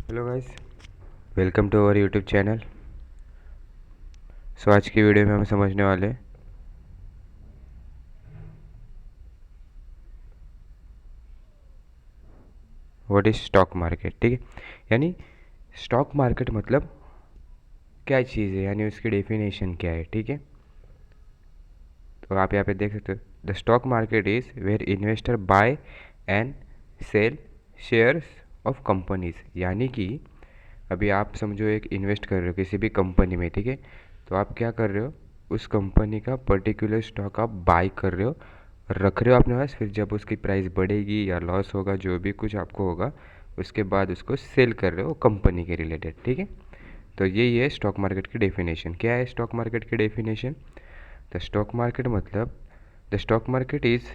Hello guys, welcome to our YouTube channel. आज की video में हम समझने वाले हैं व्हाट इज़ स्टॉक मार्केट। ठीक है, यानी स्टॉक मार्केट मतलब क्या चीज़ है, यानी उसकी डेफिनेशन क्या है। ठीक है, तो आप यहाँ पे देख सकते हो, the stock market is where investor buy and sell shares of companies. यानी कि अभी आप समझो एक इन्वेस्ट कर रहे हो किसी भी कंपनी में। ठीक है, तो आप क्या कर रहे हो, उस कंपनी का पर्टिकुलर स्टॉक आप बाई कर रहे हो, रख रहे हो अपने पास। फिर जब उसकी प्राइस बढ़ेगी या लॉस होगा, जो भी कुछ आपको होगा, उसके बाद उसको सेल कर रहे हो कंपनी के रिलेटेड। ठीक है, तो यही है स्टॉक मार्केट की डेफिनेशन। क्या है स्टॉक मार्केट की डेफिनेशन? द स्टॉक मार्केट मतलब the stock market is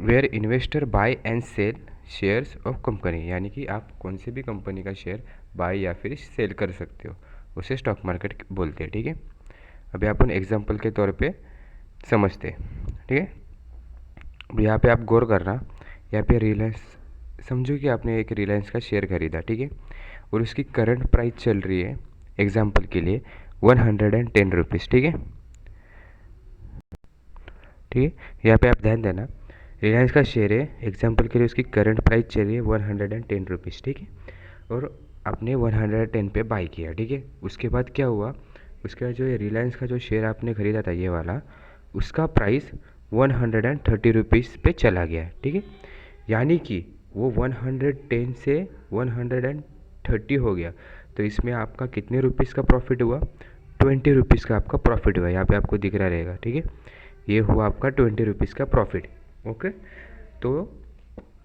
where investor buy and sell shares of company. यानी कि आप कौन सी भी कंपनी का शेयर बाय या फिर सेल कर सकते हो, उसे स्टॉक मार्केट बोलते हैं। ठीक है, अभी अपन एग्जांपल के तौर पे समझते हैं। ठीक है, अब यहाँ पे आप गौर करना, यहाँ पे रिलायंस, समझो कि आपने एक रिलायंस का शेयर खरीदा। ठीक है, और उसकी करंट प्राइस चल रही है एग्जाम्पल के लिए 110 रुपीज़। ठीक है, ठीक है, यहाँ पे आप ध्यान देना, रिलायंस का शेयर है, एग्जाम्पल के लिए उसकी करंट प्राइस चल रही है 110 रुपीज़। ठीक है, और आपने 110 पे बाई किया। ठीक है, उसके बाद क्या हुआ, उसके बाद जो ये रिलायंस का जो शेयर आपने ख़रीदा था ये वाला, उसका प्राइस 130 रुपीज़ पे चला गया। ठीक है, यानी कि वो 110 से 130 हो गया। तो इसमें आपका कितने रुपीज़ का प्रॉफिट हुआ? 20 रुपीज़ का आपका प्रॉफिट हुआ। यहाँ पे आपको दिख रहा रहेगा। ठीक है, ये हुआ आपका 20 रुपीज़ का प्रॉफिट। ओके, तो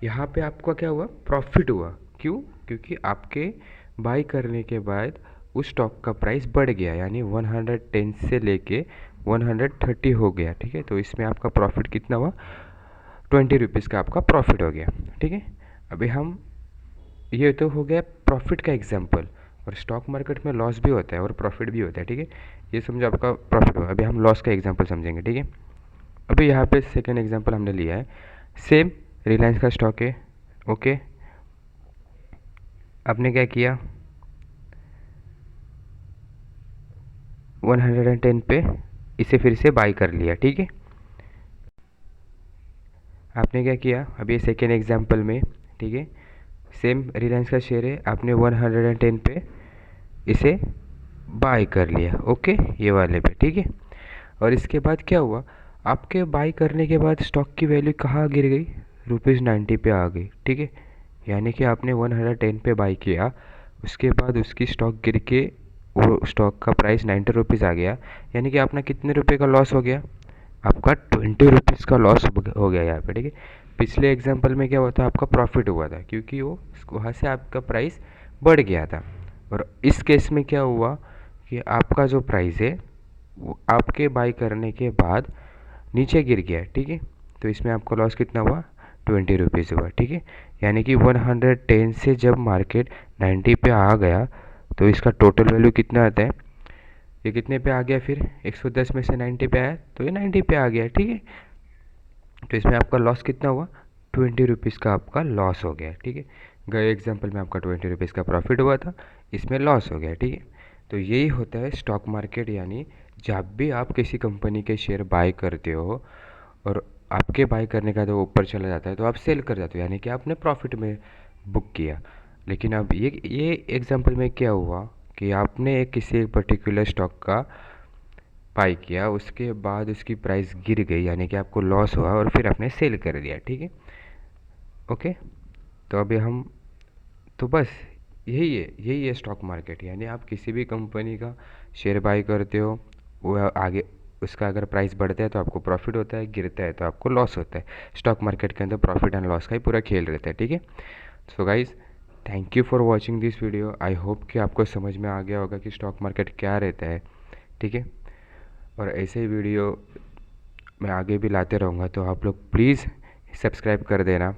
यहाँ पे आपका क्या हुआ? प्रॉफिट हुआ। क्यों? क्योंकि आपके बाई करने के बाद उस स्टॉक का प्राइस बढ़ गया, यानी 110 से लेके 130 हो गया। ठीक है, तो इसमें आपका प्रॉफिट कितना हुआ? 20 रुपीज़ का आपका प्रॉफिट हो गया। ठीक है, अभी हम, ये तो हो गया प्रॉफिट का एग्जाम्पल। और स्टॉक मार्केट में लॉस भी होता है और प्रॉफिट भी होता है। ठीक है, ये समझो आपका प्रॉफिट हुआ। अभी हम लॉस का एग्जाम्पल समझेंगे। ठीक है, अभी यहाँ पे सेकेंड एग्जाम्पल हमने लिया है, सेम रिलायंस का स्टॉक है। ओके, आपने क्या किया, 110 पे इसे फिर से बाई कर लिया। ठीक है, आपने क्या किया, अभी ये सेकेंड एग्जाम्पल में, ठीक है, सेम रिलायंस का शेयर है, आपने 110 पे इसे बाई कर लिया। ओके, ये वाले पे। ठीक है, और इसके बाद क्या हुआ, आपके बाई करने के बाद स्टॉक की वैल्यू कहाँ गिर गई? ₹90 पे आ गई। ठीक है, यानी कि आपने 110 पे बाई किया, उसके बाद उसकी स्टॉक गिर के वो स्टॉक का प्राइस 90 रुपीज़ आ गया। यानी कि आपने कितने रुपए का लॉस हो गया? आपका 20 रुपीज़ का लॉस हो गया यहाँ पे। ठीक है, पिछले एग्जाम्पल में क्या हुआ था, आपका प्रॉफिट हुआ था क्योंकि वो वहाँ से आपका प्राइस बढ़ गया था। और इस केस में क्या हुआ कि आपका जो प्राइस है वो आपके बाई करने के बाद नीचे गिर गया। ठीक है, तो इसमें आपका लॉस कितना हुआ? 20 रुपीज़ हुआ। ठीक है, यानी कि 110 से जब मार्केट 90 पे आ गया तो इसका टोटल वैल्यू कितना आता है? ये कितने पे आ गया? फिर 110 में से 90 पे आया तो ये 90 पे आ गया। ठीक है, तो इसमें आपका लॉस कितना हुआ? 20 रुपीज़ का आपका लॉस हो गया। ठीक है, गए एग्जाम्पल में आपका 20 रुपीज़ का प्रॉफिट हुआ था, इसमें लॉस हो गया। ठीक है, तो यही होता है स्टॉक मार्केट। यानी जब भी आप किसी कंपनी के शेयर बाय करते हो और आपके बाय करने का तो ऊपर चला जाता है तो आप सेल कर जाते हो, यानी कि आपने प्रॉफिट में बुक किया। लेकिन अब ये एग्जांपल में क्या हुआ कि आपने एक किसी एक पर्टिकुलर स्टॉक का बाई किया, उसके बाद उसकी प्राइस गिर गई, यानी कि आपको लॉस हुआ और फिर आपने सेल कर दिया। ठीक है, ओके, तो अभी हम, तो बस यही है स्टॉक मार्केट। यानी आप किसी भी कंपनी का शेयर बाई करते हो, वो आगे उसका अगर प्राइस बढ़ता है तो आपको प्रॉफिट होता है, गिरता है तो आपको लॉस होता है। स्टॉक मार्केट के अंदर प्रॉफिट एंड लॉस का ही पूरा खेल रहता है। ठीक है, so guys, thank you for watching this video. I hope कि आपको समझ में आ गया होगा कि स्टॉक मार्केट क्या रहता है। ठीक है, और ऐसे ही वीडियो मैं आगे भी लाते रहूँगा, तो आप लोग प्लीज़ सब्सक्राइब कर देना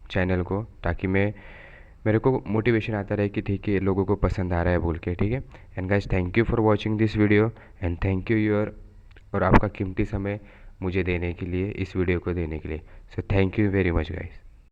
चैनल को, ताकि मेरे को मोटिवेशन आता रहे कि ठीक है, लोगों को पसंद आ रहा है बोल के। ठीक है, and guys, thank you for watching this video and thank you your, और आपका कीमती समय मुझे देने के लिए, इस वीडियो को देने के लिए। So thank you very much guys.